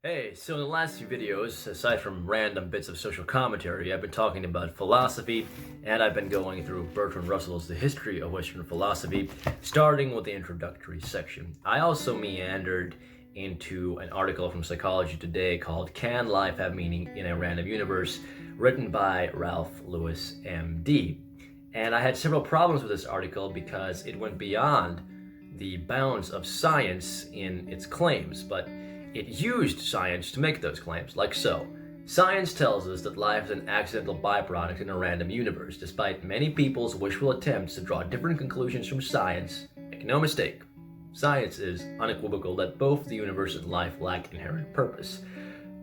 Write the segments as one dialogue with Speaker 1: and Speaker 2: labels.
Speaker 1: Hey, so in the last few videos, aside from random bits of social commentary, I've been talking about philosophy, and I've been going through Bertrand Russell's The History of Western Philosophy, starting with the introductory section. I also meandered into an article from Psychology Today called Can Life Have Meaning in a Random Universe, written by Ralph Lewis, MD. And I had several problems with this article because it went beyond the bounds of science in its claims, but it used science to make those claims, like so. Science tells us that life is an accidental byproduct in a random universe. Despite many people's wishful attempts to draw different conclusions from science, make no mistake, science is unequivocal that both the universe and life lack inherent purpose.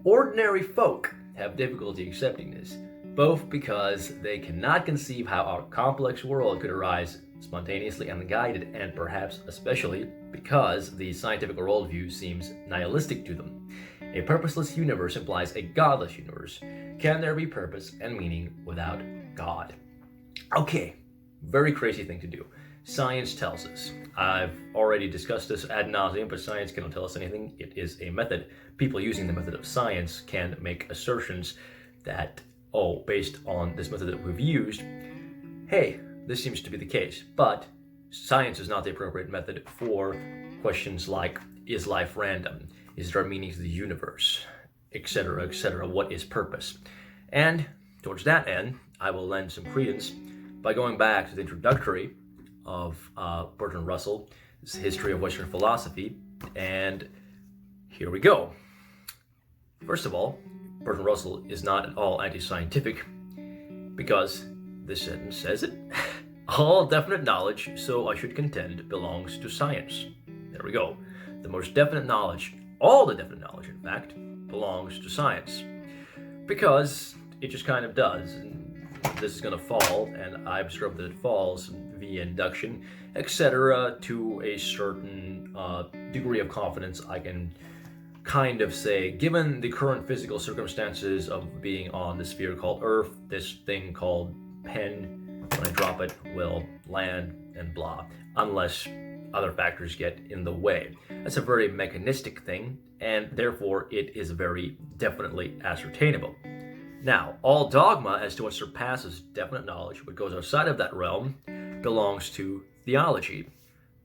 Speaker 1: Ordinary folk have difficulty accepting this, both because they cannot conceive how our complex world could arise spontaneously unguided, and perhaps especially because the scientific worldview seems nihilistic to them. A purposeless universe implies a godless universe. Can there be purpose and meaning without God? Okay, very crazy thing to do. Science tells us. I've already discussed this ad nauseum, but science cannot tell us anything. It is a method. People using the method of science can make assertions that, based on this method that we've used, hey, this seems to be the case. But science is not the appropriate method for questions like, is life random? Is there a meaning to the universe? Etc., etc. What is purpose? And towards that end, I will lend some credence by going back to the introductory of Bertrand Russell's History of Western Philosophy. And here we go. First of all, Bertrand Russell is not at all anti-scientific, because this sentence says it. All definite knowledge, so I should contend, belongs to science. There we go. The most definite knowledge, all the definite knowledge, in fact, belongs to science. Because it just kind of does. And this is going to fall, and I observe that it falls via induction, etc. To a certain degree of confidence. I can kind of say, given the current physical circumstances of being on the sphere called Earth, this thing called pen, when I drop it, will land and blah, unless other factors get in the way. That's a very mechanistic thing, and therefore it is very definitely ascertainable. Now, all dogma as to what surpasses definite knowledge, what goes outside of that realm, belongs to theology.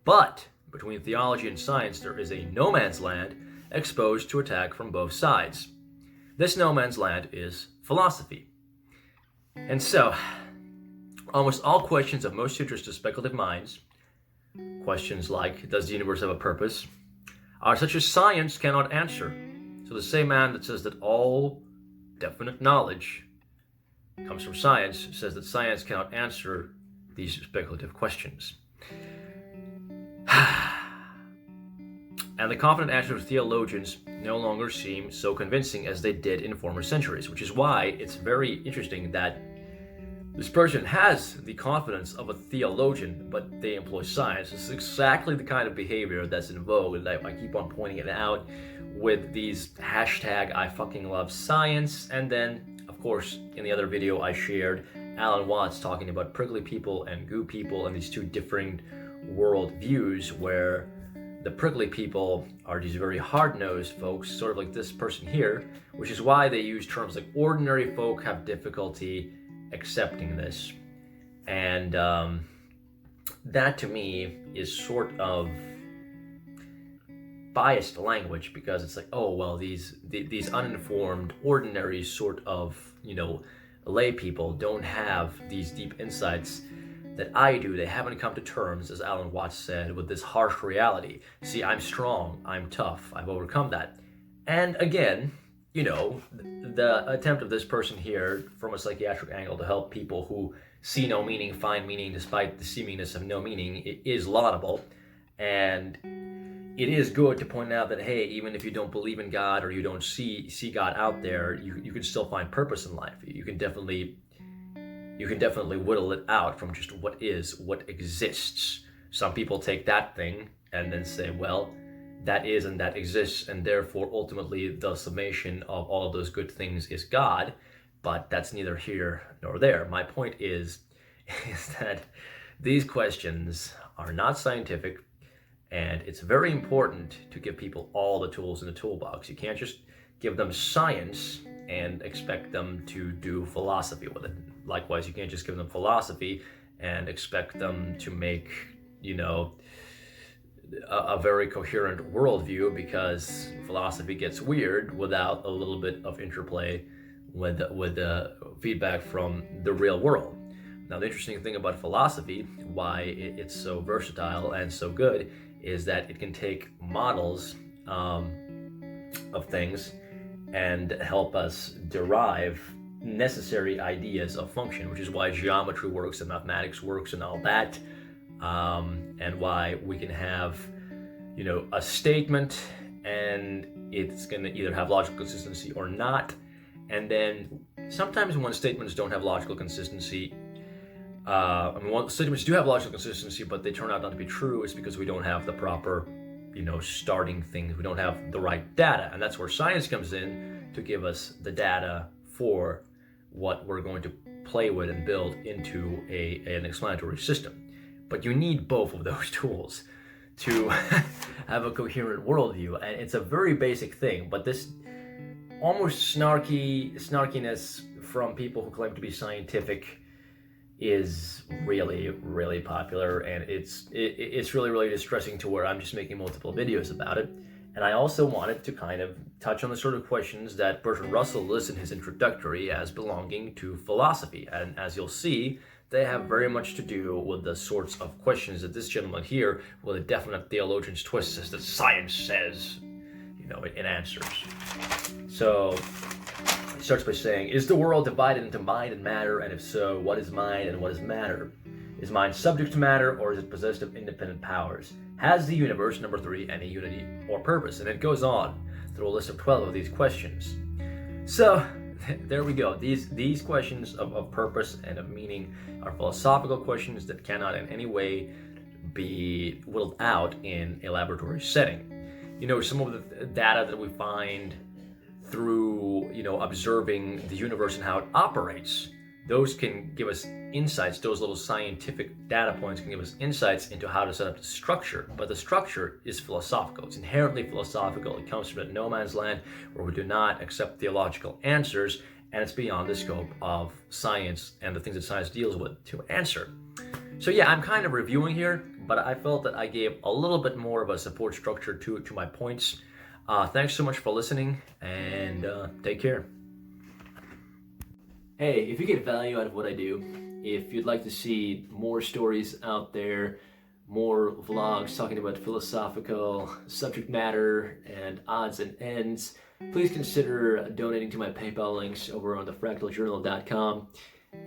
Speaker 1: But between theology and science, there is a no man's land exposed to attack from both sides. This no man's land is philosophy. And so, almost all questions of most interest to speculative minds, questions like, does the universe have a purpose, are such as science cannot answer. So the same man that says that all definite knowledge comes from science says that science cannot answer these speculative questions. And the confident answers of theologians no longer seem so convincing as they did in former centuries, which is why it's very interesting that this person has the confidence of a theologian, but they employ science. This is exactly the kind of behavior that's in vogue, and I keep on pointing it out with these hashtag I fucking love science. And then, of course, in the other video I shared, Alan Watts talking about prickly people and goo people and these two different world views, where the prickly people are these very hard-nosed folks, sort of like this person here, which is why they use terms like ordinary folk have difficulty accepting this. And that to me is sort of biased language, because it's like, oh well, these uninformed ordinary sort of lay people don't have these deep insights that I do. They haven't come to terms, as Alan Watts said, with this harsh reality. See, I'm strong, I'm tough, I've overcome that. And again, the attempt of this person here from a psychiatric angle to help people who see no meaning find meaning despite the seemingness of no meaning, it is laudable. And it is good to point out that, hey, even if you don't believe in God or you don't see God out there, you can still find purpose in life. You can definitely whittle it out from just what exists. Some people take that thing and then say, well, that is and that exists, and therefore ultimately the summation of all of those good things is God. But that's neither here nor there. My point is that these questions are not scientific, And it's very important to give people all the tools in the toolbox. You can't just give them science and expect them to do philosophy with it. Likewise, you can't just give them philosophy and expect them to make, a very coherent worldview, because philosophy gets weird without a little bit of interplay with feedback from the real world. Now, the interesting thing about philosophy, why it's so versatile and so good, is that it can take models of things and help us derive necessary ideas of function, which is why geometry works and mathematics works and all that, and why we can have, a statement and it's going to either have logical consistency or not. And then sometimes when statements don't have logical consistency, statements do have logical consistency, but they turn out not to be true, it's because we don't have the proper, starting things. We don't have the right data. And that's where science comes in to give us the data for what we're going to play with and build into an explanatory system. But you need both of those tools to have a coherent worldview. And it's a very basic thing, but this almost snarkiness from people who claim to be scientific is really, really popular, and it's really, really distressing, to where I'm just making multiple videos about it. And I also wanted to kind of touch on the sort of questions that Bertrand Russell lists in his Introductory as belonging to philosophy. And as you'll see, they have very much to do with the sorts of questions that this gentleman here, with a definite theologian's twist, says that science says, it answers. So he starts by saying, is the world divided into mind and matter? And if so, what is mind and what is matter? Is mind subject to matter, or is it possessed of independent powers? Has the universe, number 3, any unity or purpose? And it goes on through a list of 12 of these questions. So there we go. These questions of purpose and of meaning are philosophical questions that cannot in any way be whittled out in a laboratory setting. Some of the data that we find through, observing the universe and how it operates, those can give us insights. Those little scientific data points can give us insights into how to set up the structure. But the structure is philosophical. It's inherently philosophical. It comes from a no man's land where we do not accept theological answers, and it's beyond the scope of science and the things that science deals with to answer. So yeah, I'm kind of reviewing here, but I felt that I gave a little bit more of a support structure to my points. Thanks so much for listening, and take care. Hey, if you get value out of what I do, if you'd like to see more stories out there, more vlogs talking about philosophical subject matter and odds and ends, please consider donating to my PayPal links over on thefractaljournal.com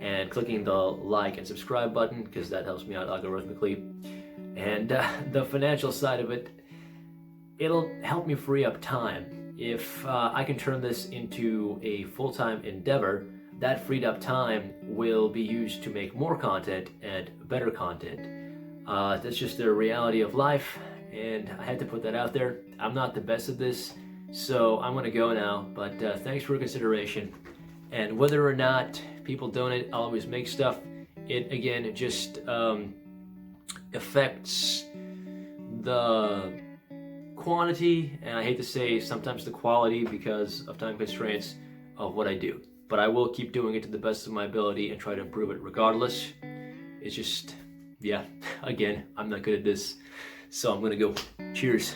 Speaker 1: and clicking the like and subscribe button, because that helps me out algorithmically. And the financial side of it, it'll help me free up time. If I can turn this into a full-time endeavor, that freed up time will be used to make more content and better content. That's just the reality of life, and I had to put that out there. I'm not the best at this, so I'm gonna go now, but thanks for your consideration. And whether or not people donate, I'll always make stuff. It just affects the quantity, and I hate to say sometimes the quality because of time constraints of what I do. But I will keep doing it to the best of my ability and try to improve it regardless. It's just, yeah, again, I'm not good at this, so I'm gonna go. Cheers.